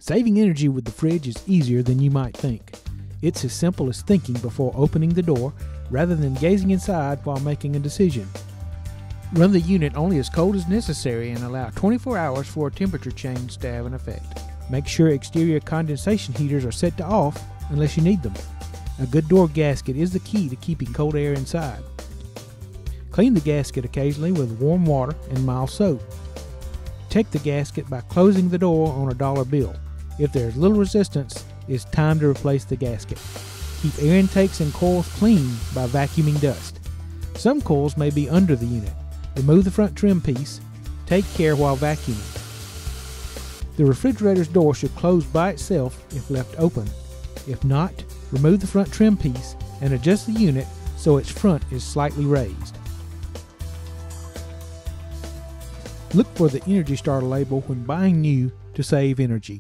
Saving energy with the fridge is easier than you might think. It's as simple as thinking before opening the door rather than gazing inside while making a decision. Run the unit only as cold as necessary and allow 24 hours for a temperature change to have an effect. Make sure exterior condensation heaters are set to off unless you need them. A good door gasket is the key to keeping cold air inside. Clean the gasket occasionally with warm water and mild soap. Check the gasket by closing the door on a dollar bill. If there is little resistance, it's time to replace the gasket. Keep air intakes and coils clean by vacuuming dust. Some coils may be under the unit. Remove the front trim piece. Take care while vacuuming. The refrigerator's door should close by itself if left open. If not, remove the front trim piece and adjust the unit so its front is slightly raised. Look for the Energy Star label when buying new to save energy.